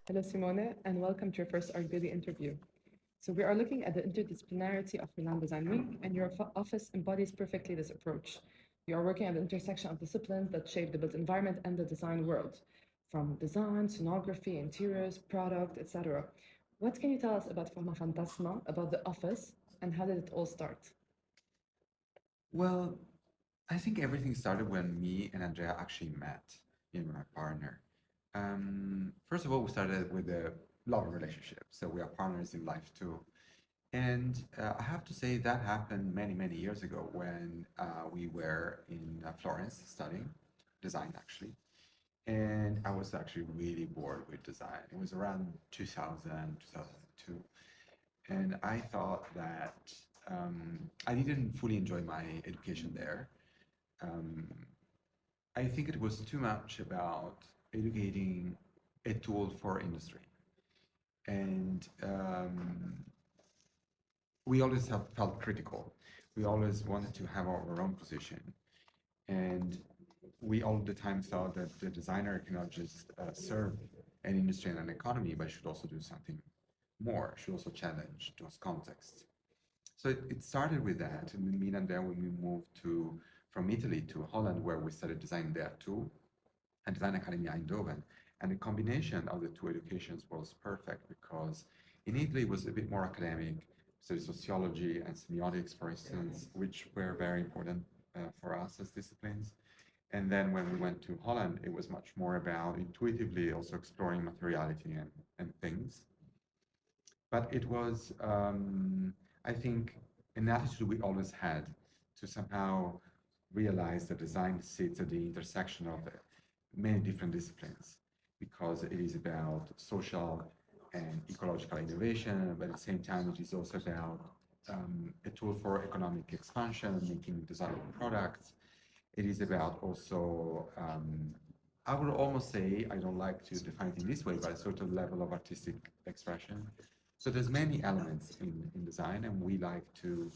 Hello, Simone, and welcome to your first ArchDaily interview. So, we are looking at the interdisciplinarity of Milan Design Week, and your office embodies perfectly this approach. You are working at the intersection of disciplines that shape the built environment and the design world, from design, sonography, interiors, product, etc. What can you tell us about Formafantasma, about the office, and how did it all start? Well, I think everything started when me and Andrea actually met, my partner. First of all, we started with a love relationship, so we are partners in life too. And I have to say that happened many, many years ago when we were in Florence studying design, actually. And I was actually really bored with design. It was around 2000, 2002. And I thought that I didn't fully enjoy my education there. Um, I think it was too much about educating a tool for industry. And we always have felt critical. We always wanted to have our own position. And we all the time thought that the designer cannot just serve an industry and an economy, but should also do something more, should also challenge those contexts. So it started with that, and then Milan there when we moved from Italy to Holland, where we studied design there too, and Design Academy Eindhoven. And the combination of the two educations was perfect because in Italy it was a bit more academic, so sociology and semiotics, for instance, which were very important for us as disciplines. And then when we went to Holland, it was much more about intuitively also exploring materiality and things. But it was, I think, an attitude we always had to somehow realize that design sits at the intersection of many different disciplines because it is about social and ecological innovation, but at the same time, it is also about a tool for economic expansion, making desirable products. It is about also, I would almost say, I don't like to define it in this way, but a sort of level of artistic expression. So there's many elements in design, and we like to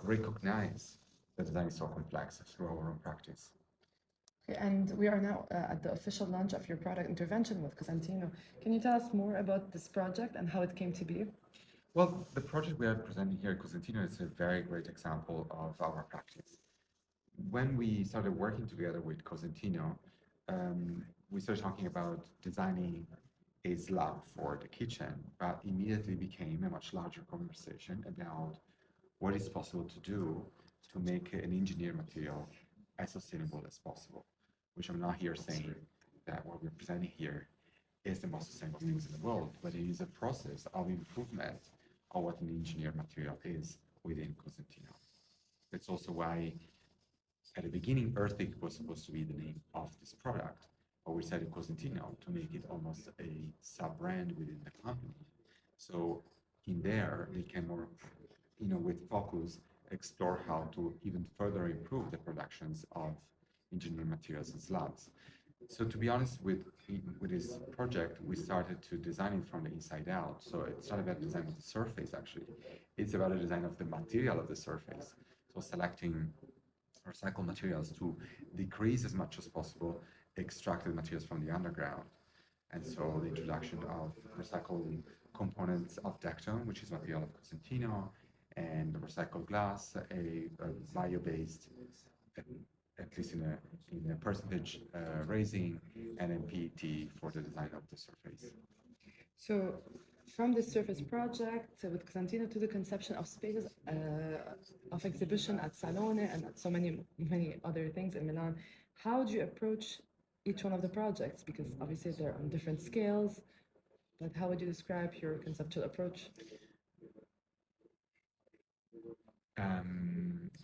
recognize that design is so complex through our own practice. Okay, and we are now at the official launch of your product intervention with Cosentino. Can you tell us more about this project and how it came to be? Well, the project we are presenting here at Cosentino is a very great example of our practice. When we started working together with Cosentino, we started talking about designing a slab for the kitchen, but immediately became a much larger conversation about what is possible to do to make an engineered material as sustainable as possible, which I'm not here saying that what we're presenting here is the most sustainable things in the world, but it is a process of improvement of what an engineered material is within Cosentino. That's also why at the beginning, Earthig was supposed to be the name of this product, but we decided Cosentino to make it almost a sub-brand within the company. So in there, they can more, with focus, explore how to even further improve the productions of engineered materials and slabs. So to be honest, with this project, we started to design it from the inside out. So it's not about design of the surface, actually. It's about the design of the material of the surface. So selecting recycled materials to decrease as much as possible extracted materials from the underground. And so the introduction of recycled components of Decton, which is material of Cosentino, and recycled glass, a bio-based, at least in a percentage raising, and then PET for the design of the surface. So, from this surface project with Cosentino to the conception of spaces of exhibition at Salone and at so many other things in Milan, how do you approach each one of the projects? Because obviously they're on different scales, but how would you describe your conceptual approach?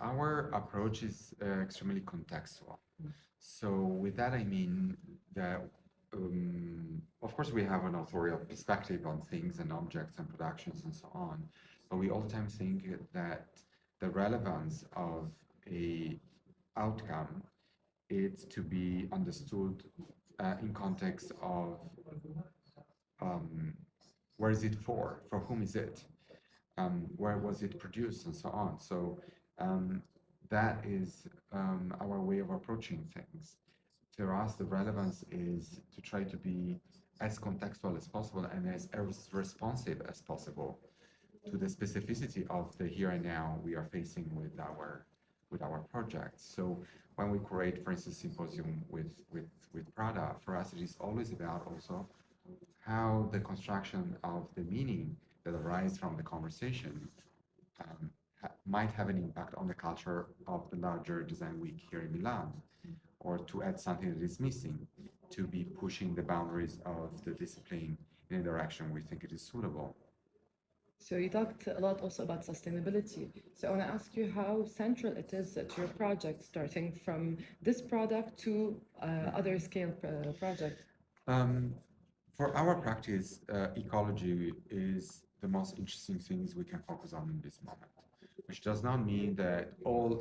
Our approach is extremely contextual. So with that, I mean that, of course, we have an authorial perspective on things and objects and productions and so on, but we all the time think that the relevance of a outcome is to be understood in context of um, where is it for whom is it, where was it produced, and so on. So that is our way of approaching things. For us, the relevance is to try to be as contextual as possible and as responsive as possible to the specificity of the here and now we are facing with our projects. So when we create, for instance, symposium with Prada, for us it is always about also how the construction of the meaning that arises from the conversation might have an impact on the culture of the larger design week here in Milan, or to add something that is missing, to be pushing the boundaries of the discipline in a direction we think it is suitable. So you talked a lot also about sustainability. So I want to ask you how central it is to your project, starting from this product to other scale projects. For our practice, ecology is the most interesting things we can focus on in this moment, which does not mean that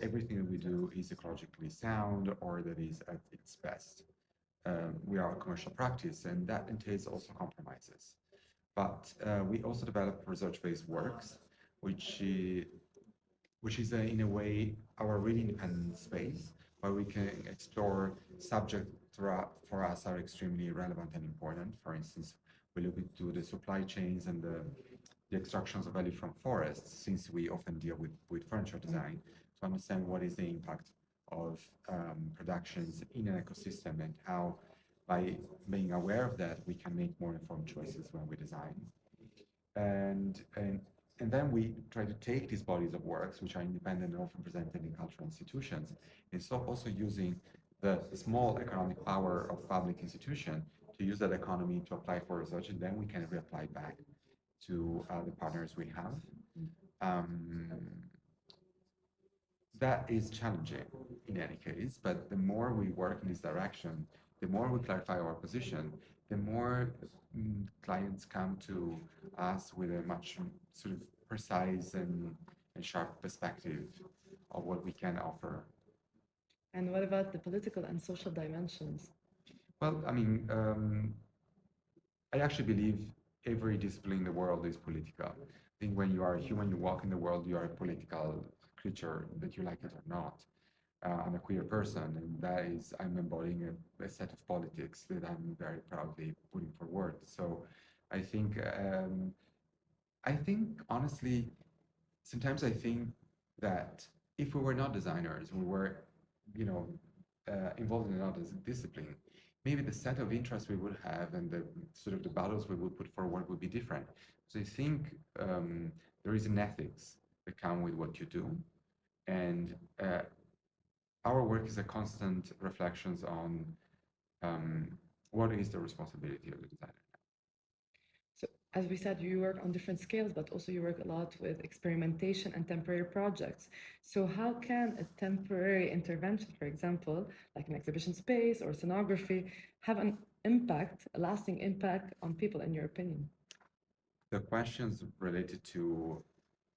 everything that we do is ecologically sound or that is at its best. We are a commercial practice, and that entails also compromises. But we also develop research-based works, which is in a way our really independent space where we can explore subjects for us are extremely relevant and important. For instance, we look into the supply chains and the extractions of value from forests, since we often deal with furniture design, to understand what is the impact of productions in an ecosystem and how, by being aware of that, we can make more informed choices when we design. And then we try to take these bodies of works, which are independent and often presented in cultural institutions, and so also using the small economic power of public institution to use that economy to apply for research, and then we can reapply back to the partners we have. That is challenging in any case, but the more we work in this direction, the more we clarify our position, the more clients come to us with a much sort of precise and sharp perspective of what we can offer. And what about the political and social dimensions? Well, I mean, I actually believe every discipline in the world is political. I think when you are a human, you walk in the world, you are a political creature, that you like it or not. I'm a queer person, and that is, I'm embodying a set of politics that I'm very proudly putting forward. So I think, honestly, sometimes I think that if we were not designers, we were, involved in another discipline, maybe the set of interests we would have and the sort of the battles we would put forward would be different. So I think there is an ethics that come with what you do, and our work is a constant reflections on what is the responsibility of the designer. So, as we said, you work on different scales, but also you work a lot with experimentation and temporary projects. So, how can a temporary intervention, for example, like an exhibition space or scenography, have an impact, a lasting impact on people, in your opinion? The questions related to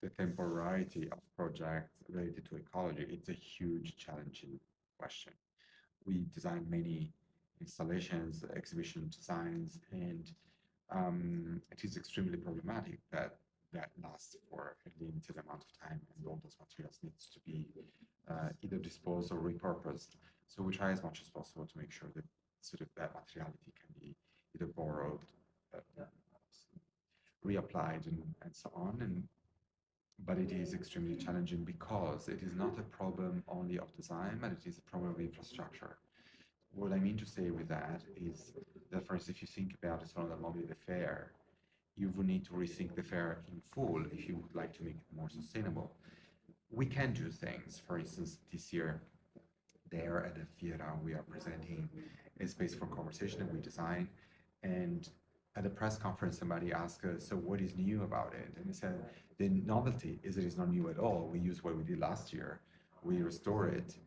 the temporality of projects related to ecology, it's a huge challenging question. We design many installations, exhibition designs, and it is extremely problematic that lasts for a limited amount of time, and all those materials needs to be either disposed or repurposed. So we try as much as possible to make sure that sort of that materiality can be either borrowed, reapplied, and so on. But it is extremely challenging because it is not a problem only of design, but it is a problem of infrastructure. What I mean to say with that is that, for instance, if you think about a sort of mobile fair, you will need to rethink the fair in full if you would like to make it more sustainable. We can do things. For instance, this year, there at the Fiera, we are presenting a space for conversation that we design, and at a press conference, somebody asked us, so what is new about it? And we said, the novelty is it is not new at all. We use what we did last year. We restore it,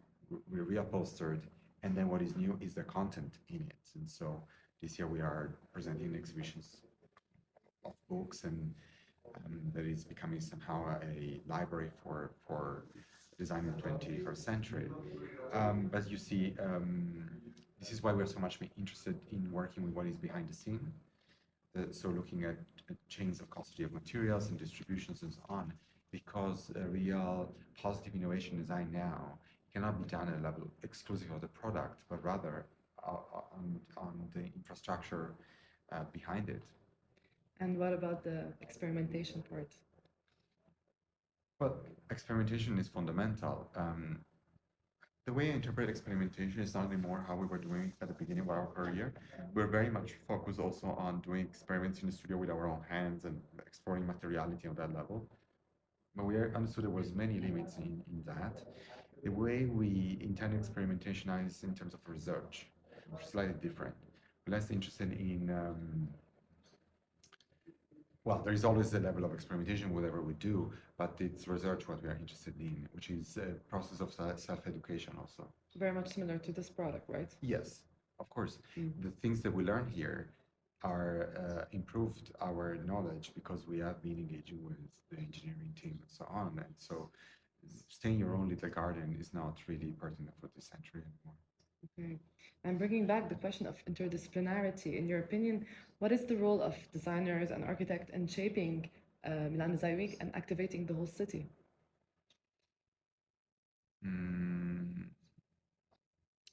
we reupholstered, and then what is new is the content in it. And so this year we are presenting exhibitions of books, and that is becoming somehow a library for design in the 21st century. But you see, this is why we're so much interested in working with what is behind the scene. So looking at chains of custody of materials and distributions and so on, because a real positive innovation design now cannot be done at a level exclusive of the product, but rather on the infrastructure behind it. And what about the experimentation part? Well, experimentation is fundamental. The way I interpret experimentation is not anymore how we were doing at the beginning of our career. We're very much focused also on doing experiments in the studio with our own hands and exploring materiality on that level. But we understood there was many limits in that. The way we intend experimentation is in terms of research, which is slightly different. We're less interested in well, there is always a level of experimentation, whatever we do, but it's research what we are interested in, which is a process of self-education also. Very much similar to this product, right? Yes, of course. The things that we learn here are improved our knowledge because we have been engaging with the engineering team and so on. And so staying your own little garden is not really pertinent for this century anymore. Okay. And bringing back the question of interdisciplinarity, in your opinion, what is the role of designers and architects in shaping Milan Design Week and activating the whole city?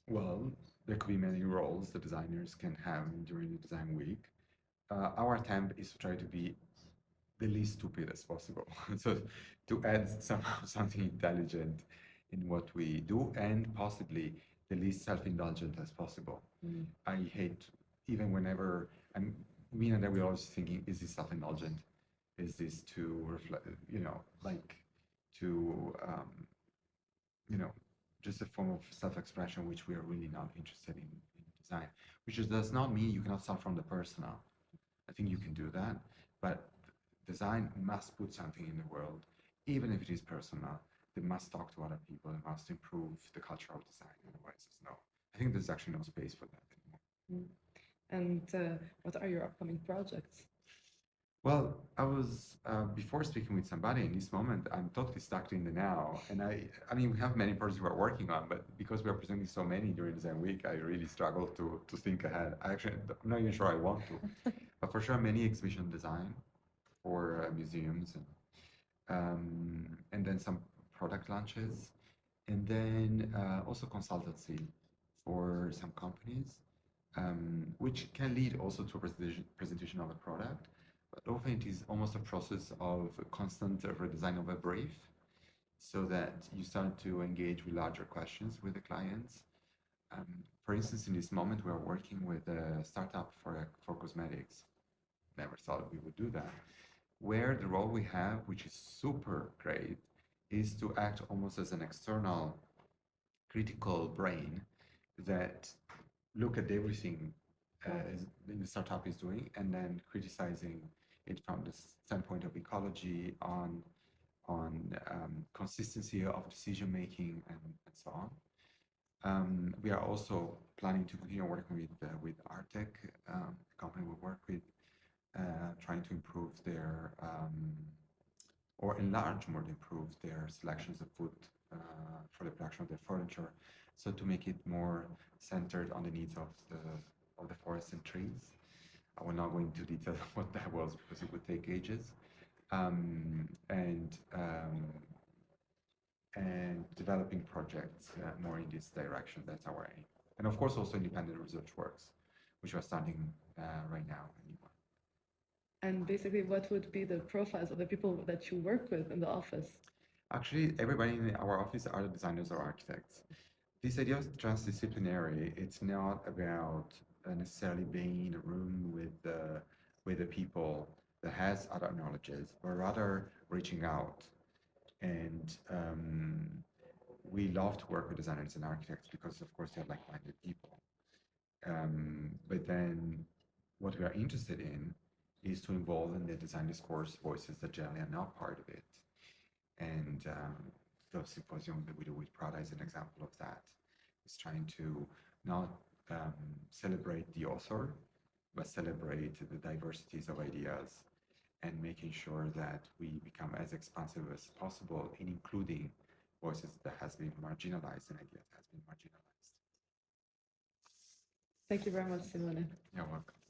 Well, there could be many roles the designers can have during the design week. Our attempt is to try to be the least stupid as possible. So to add somehow something intelligent in what we do and possibly the least self-indulgent as possible. I hate, even whenever me and I were always thinking, is this self-indulgent? Is this to reflect, like to, just a form of self-expression which we are really not interested in design, which does not mean you cannot start from the personal. I think you can do that, but design must put something in the world, even if it is personal. They must talk to other people. They must improve the culture of design. Otherwise, there's no. I think there's actually no space for that anymore. And what are your upcoming projects? Well, I was before speaking with somebody in this moment. I'm totally stuck in the now, and I mean, we have many projects we are working on, but because we are presenting so many during Design Week, I really struggle to think ahead. I'm not even sure I want to, but for sure, many exhibition design for museums, and then some product launches, and then also consultancy for some companies, which can lead also to a presentation of a product. But often it is almost a process of constant redesign of a brief, so that you start to engage with larger questions with the clients. For instance, in this moment, we are working with a startup for cosmetics. Never thought we would do that. Where the role we have, which is super great, is to act almost as an external critical brain that look at everything the startup is doing and then criticizing it from the standpoint of ecology, on consistency of decision making, and so on. We are also planning to continue working with Artec, the company we work with, trying to improve their or enlarge more than improve their selections of wood for the production of their furniture, so to make it more centered on the needs of the forests and trees. I will not go into detail what that was because it would take ages. And developing projects more in this direction. That's our aim. And of course, also independent research works, which we're starting right now. And basically, what would be the profiles of the people that you work with in the office? Actually, everybody in our office are designers or architects. This idea of transdisciplinary, it's not about necessarily being in a room with the people that has other knowledges, but rather reaching out. And we love to work with designers and architects because, of course, they're like-minded people. But then what we are interested in is to involve in the design discourse voices that generally are not part of it. And the symposium that we do with Prada is an example of that. It's trying to not celebrate the author, but celebrate the diversities of ideas and making sure that we become as expansive as possible in including voices that has been marginalized and ideas that has been marginalized. Thank you very much, Simone. You're welcome.